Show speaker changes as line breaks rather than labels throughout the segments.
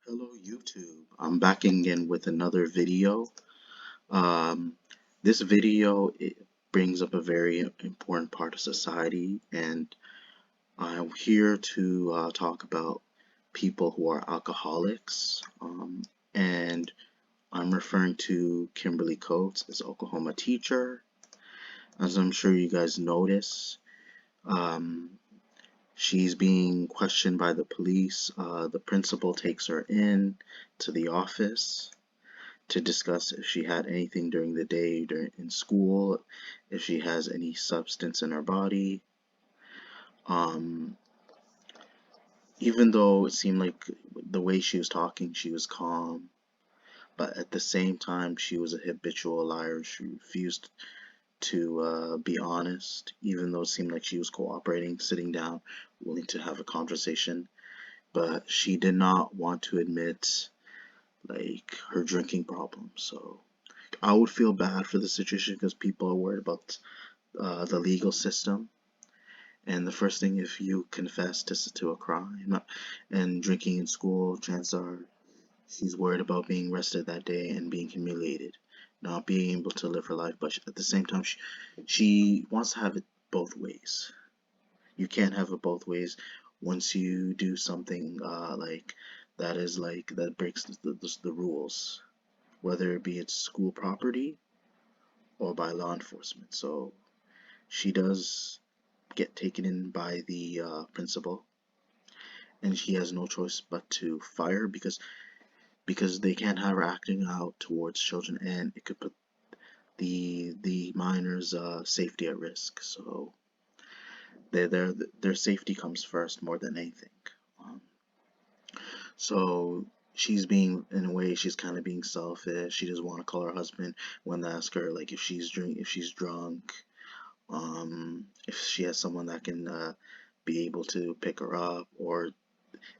Hello YouTube, I'm back again with another video. Um, this video brings up a very important part of society, and I'm here to talk about people who are alcoholics, and I'm referring to Kimberly Coates, as Oklahoma teacher. As I'm sure you guys notice, um, she's being questioned by the police. The principal takes her in to the office to discuss if she had anything during the day in school, if she has any substance in her body. Um, Even though it seemed like the way she was talking, she was calm, but at the same time, she was a habitual liar. She refused to be honest, even though it seemed like she was cooperating, sitting down, willing to have a conversation. But she did not want to admit like her drinking problem. So I would feel bad for the situation because people are worried about the legal system. And the first thing, if you confess to a crime and drinking in school, chances are she's worried about being arrested that day and being humiliated, not being able to live her life. But at the same time, she wants to have it both ways. You can't have it both ways. Once you do something that breaks the rules, whether it be it's school property or by law enforcement. So she does get taken in by the principal, and she has no choice but to fire because they can't have her acting out towards children, and it could put the minors' safety at risk. So their safety comes first more than anything. Um, so she's being, in a way, she's kind of being selfish. She doesn't want to call her husband when they ask her like if she's drunk, if she has someone that can be able to pick her up, or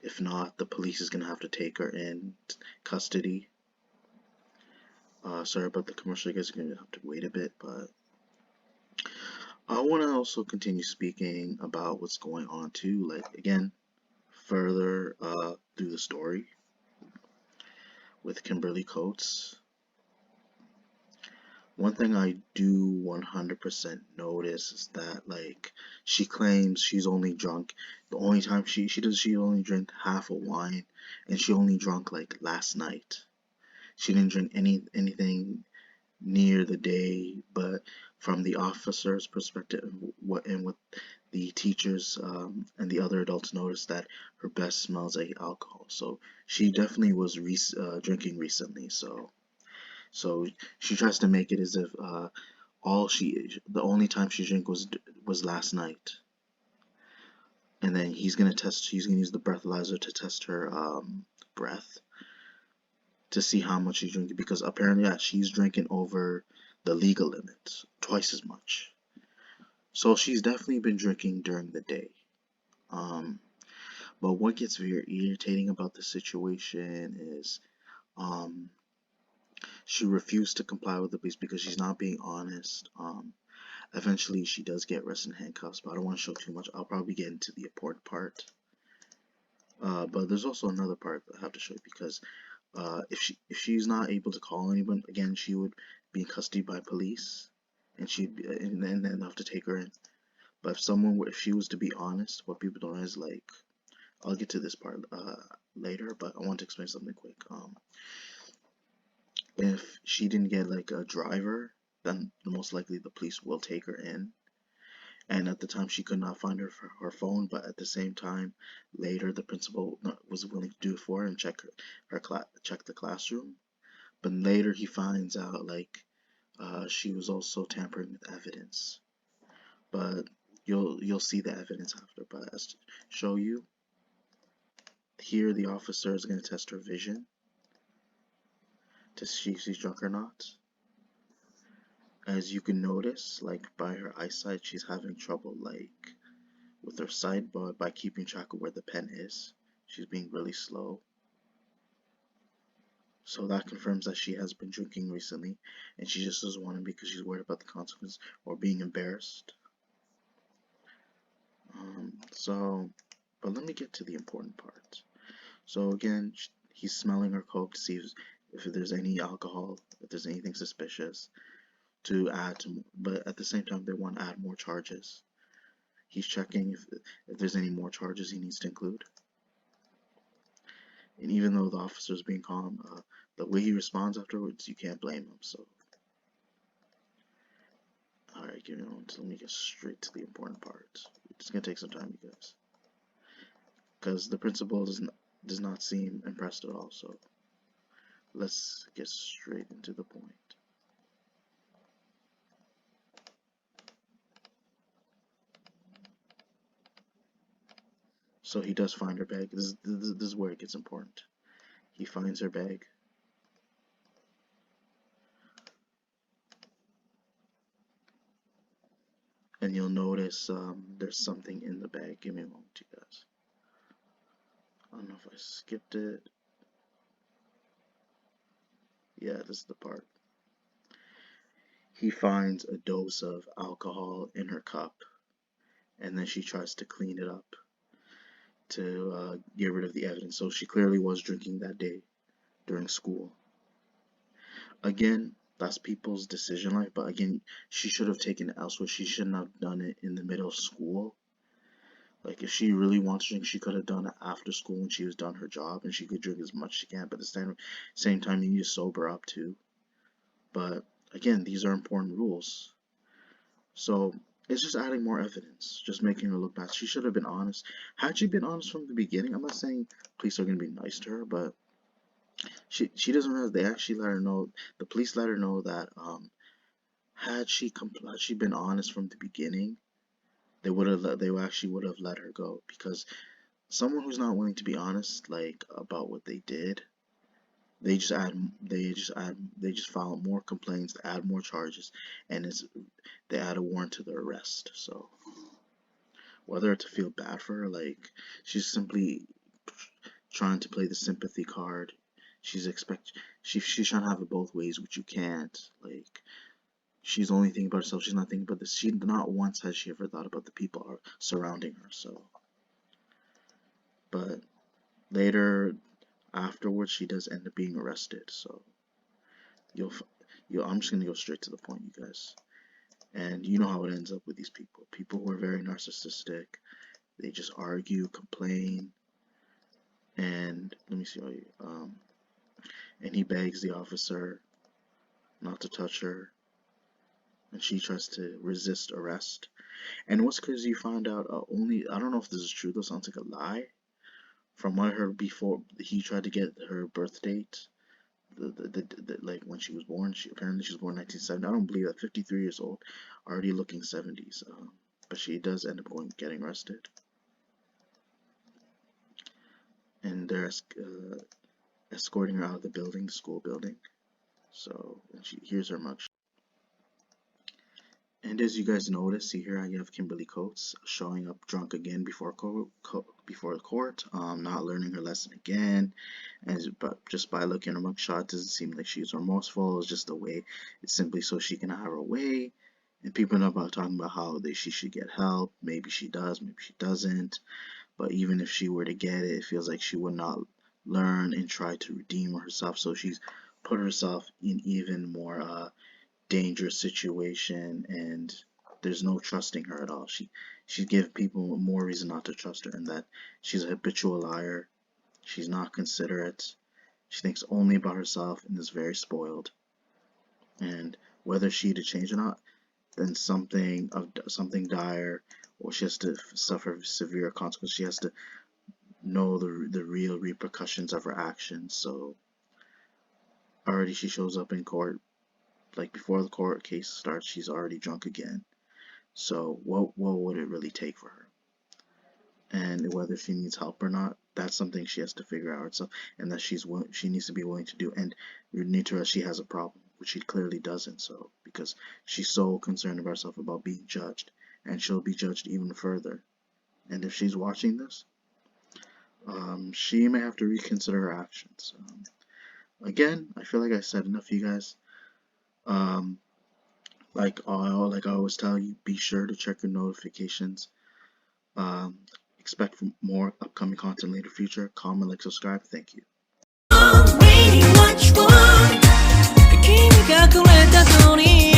if not, the police is gonna have to take her in custody. Sorry about the commercial, you guys are gonna have to wait a bit, but I want to also continue speaking about what's going on too, like again, further through the story with Kimberly Coates. One thing I do 100% notice is that like she claims she's only drunk. The only time she only drank half a wine, and she only drunk like last night. She didn't drink anything near the day, but from the officer's perspective, what the teachers and the other adults noticed that her breath smells like alcohol. So she definitely was drinking recently. So she tries to make it as if the only time she drank was last night, and then he's gonna use the breathalyzer to test her breath to see how much she's drinking, because apparently she's drinking over the legal limit, twice as much. So she's definitely been drinking during the day. Um, but what gets very irritating about the situation is um, she refused to comply with the police because she's not being honest. Eventually she does get arrested in handcuffs, but I don't want to show too much. I'll probably get into the important part. But there's also another part that I have to show you, because if she's not able to call anyone again, she would be in custody by police, and then have to take her in. But if she was to be honest, what people don't know is like, I'll get to this part later, but I want to explain something quick. If she didn't get like a driver, then most likely the police will take her in. And at the time, she could not find her phone, but at the same time, later the principal was willing to do it for her and check the classroom. But later he finds out like she was also tampering with evidence. But you'll see the evidence after. But as to show you, here the officer is going to test her vision to see if she's drunk or not. As you can notice, like by her eyesight, she's having trouble like with her sight, but by keeping track of where the pen is. She's being really slow. So that confirms that she has been drinking recently, and she just doesn't want to because she's worried about the consequences or being embarrassed. But let me get to the important part. So again, he's smelling her coke to see if there's any alcohol, if there's anything suspicious to add to, but at the same time they want to add more charges. He's checking if there's any more charges he needs to include. And even though the officer's being calm, the way he responds afterwards, you can't blame him. So, alright, give me a moment. Let me get straight to the important part. It's gonna take some time, you guys, because the principal does not seem impressed at all. So, let's get straight into the point. So he does find her bag. This is where it gets important. He finds her bag. And you'll notice there's something in the bag. Give me a moment, you guys. I don't know if I skipped it. Yeah, this is the part. He finds a dose of alcohol in her cup, and then she tries to clean it up to get rid of the evidence. So she clearly was drinking that day during school. Again, that's people's decision life, but again, she should have taken it elsewhere. She shouldn't have done it in the middle of school. Like, if she really wants to drink, she could have done it after school when she was done her job, and she could drink as much as she can. But at the same time, you need to sober up too. But again, these are important rules. So it's just adding more evidence, just making her look bad. She should have been honest. Had she been honest from the beginning, I'm not saying police are gonna be nice to her, but she doesn't realize they actually let her know. The police let her know that had she been honest from the beginning, they actually would have let her go, because someone who's not willing to be honest, like, about what they did, they just file more complaints, add more charges, and they add a warrant to the arrest. So whether to feel bad for her, like, she's simply trying to play the sympathy card. She's trying to have it both ways, which you can't. Like, she's only thinking about herself. She's not thinking about this. She not once has she ever thought about the people surrounding her. So, but later, afterwards, she does end up being arrested. So I'm just gonna go straight to the point, you guys. And you know how it ends up with these people. People who are very narcissistic. They just argue, complain, and let me see how you. And he begs the officer not to touch her, and she tries to resist arrest. And what's crazy, you find out I don't know if this is true, though, sounds like a lie. From what I heard before, he tried to get her birth date, like when she was born. Apparently she was born in 1970. I don't believe that. 53 years old, already looking 70s. But she does end up getting arrested, and they're escorting her out of the building, the school building. So here's her mugshot. And as you guys notice, see here, I have Kimberly Coates showing up drunk again before the court, not learning her lesson again. But just by looking at her mugshot, it doesn't seem like she's remorseful. It's just a way. It's simply so she can have her way. And people are talking about how she should get help. Maybe she does, maybe she doesn't. But even if she were to get it, it feels like she would not learn and try to redeem herself. So she's put herself in even more dangerous situation, and there's no trusting her at all. She's given people more reason not to trust her, and that she's a habitual liar. She's not considerate. She thinks only about herself and is very spoiled. And whether she to change or not, then something dire, or she has to suffer severe consequences. She has to know the real repercussions of her actions. So already she shows up in court, like before the court case starts, she's already drunk again. So what would it really take for her? And whether she needs help or not, that's something she has to figure out herself, and that she needs to be willing to do. And you need to realize she has a problem, which she clearly doesn't. So because she's so concerned about herself, about being judged, and she'll be judged even further. And if she's watching this, she may have to reconsider her actions. Again, I feel like I said enough, you guys. Um, like I always tell you, be sure to check your notifications. Um, expect more upcoming content later future. Comment, like, subscribe. Thank you.
Waiting, what you want? 君がくれたのに